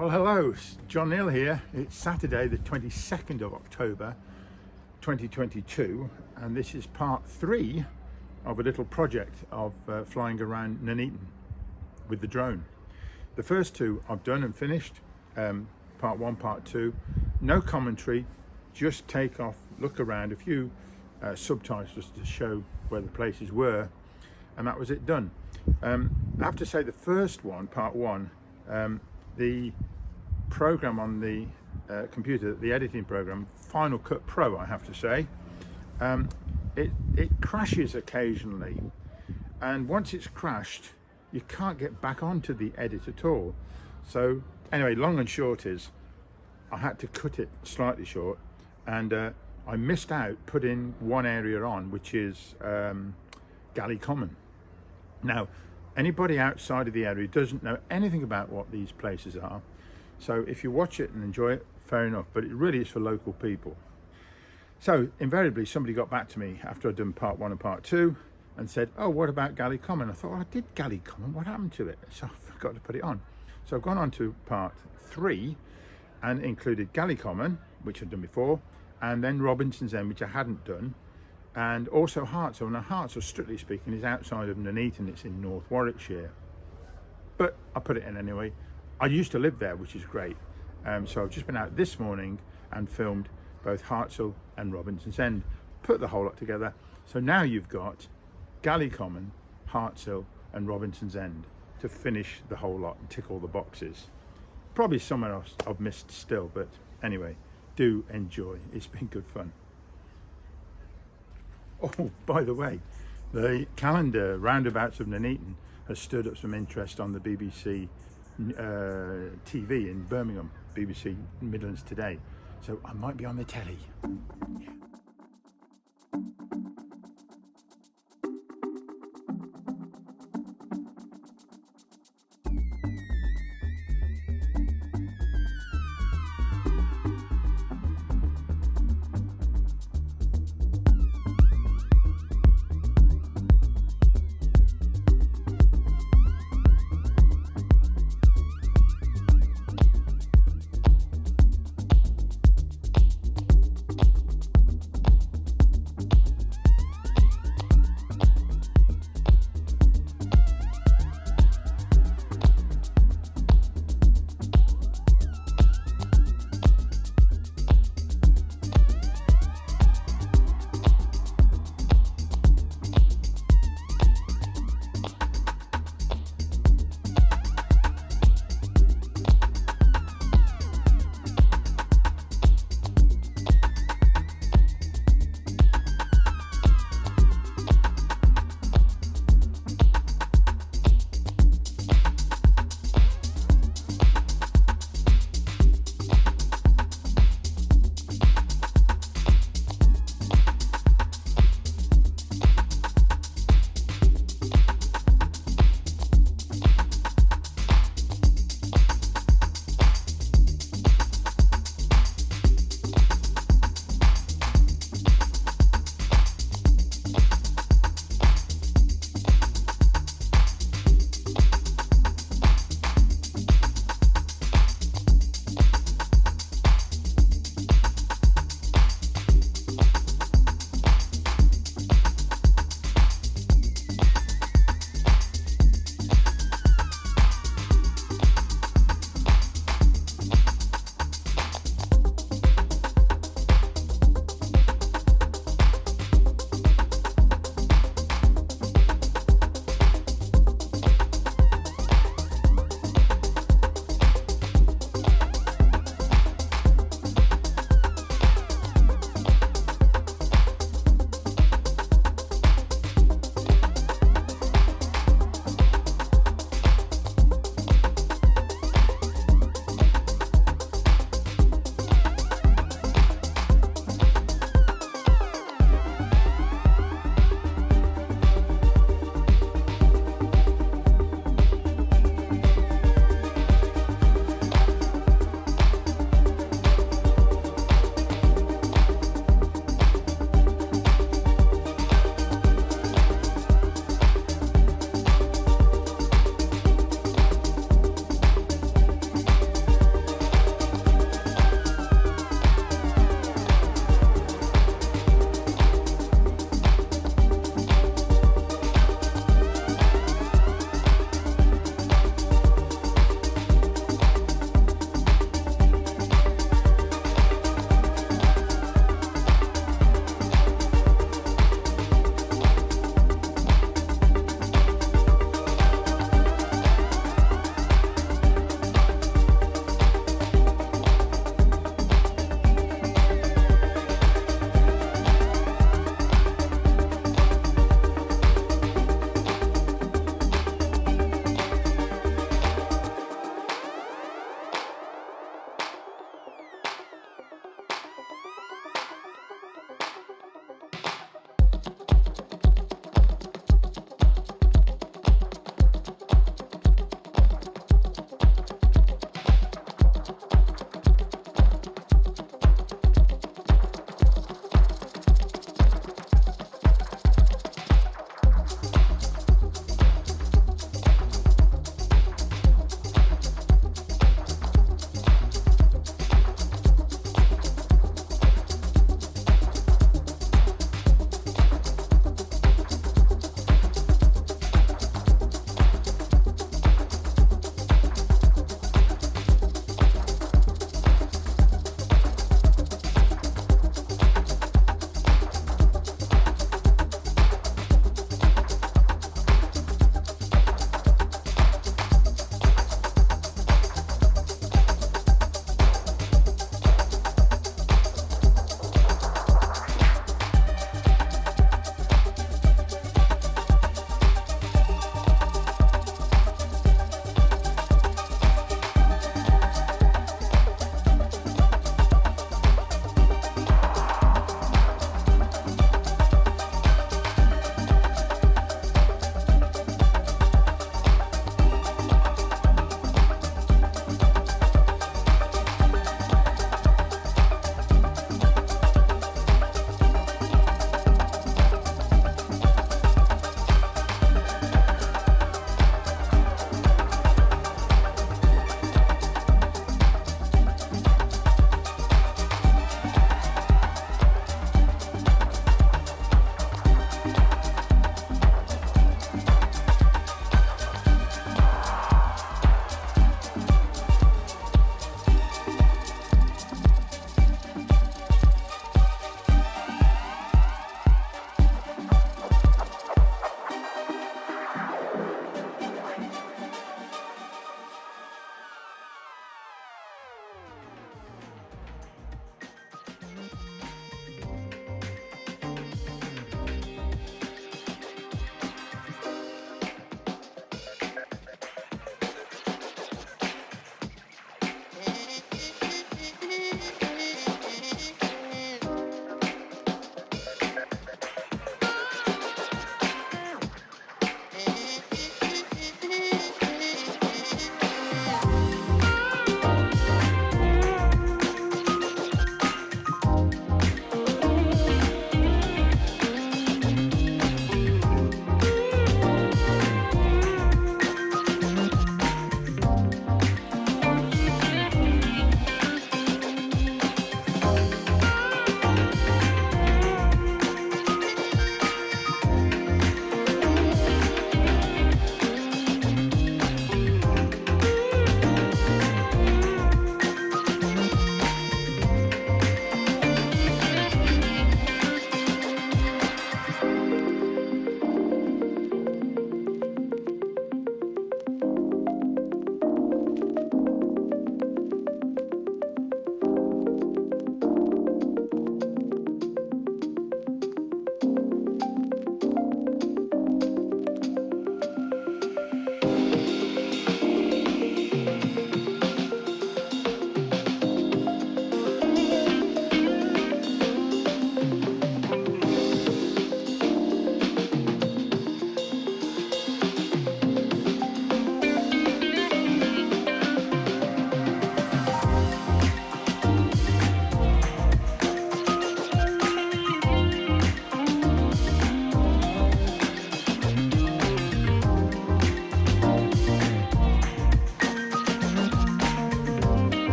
Well, hello, it's John Neal here. It's Saturday the 22nd of October 2022 and this is part 3 of a little project of flying around Nuneaton with the drone. The first 2 I've done and finished, part 1, part 2, no commentary, just take off, look around, a few subtitles to show where the places were, and that was it done. I have to say the first one, part 1, the program on the computer, the editing program, Final Cut Pro, I have to say, it crashes occasionally, and once it's crashed you can't get back onto the edit at all. So anyway, long and short is I had to cut it slightly short, and I missed out putting one area on, which is Galley Common. Now, anybody outside of the area doesn't know anything about what these places are, so if you watch it and enjoy it, fair enough, but it really is for local people. So invariably somebody got back to me after I'd done part 1 and part 2 and said, oh, what about Galley Common? I thought, well, I did Galley Common, what happened to it? So I forgot to put it on. So I've gone on to part 3 and included Galley Common, which I'd done before, and then Robinson's End, which I hadn't done, and also Hartshill. Now Hartshill, strictly speaking, is outside of Nuneaton, it's in North Warwickshire, but I put it in anyway. I used to live there, which is great. So I've just been out this morning and filmed both Hartshill and Robinson's End, put the whole lot together. So now you've got Galley Common, Hartshill and Robinson's End to finish the whole lot and tick all the boxes. Probably somewhere else I've missed still, but anyway, do enjoy. It's been good fun. Oh, by the way, the calendar Roundabouts of Nuneaton has stirred up some interest on the BBC TV in Birmingham, BBC Midlands Today. So I might be on the telly. Yeah.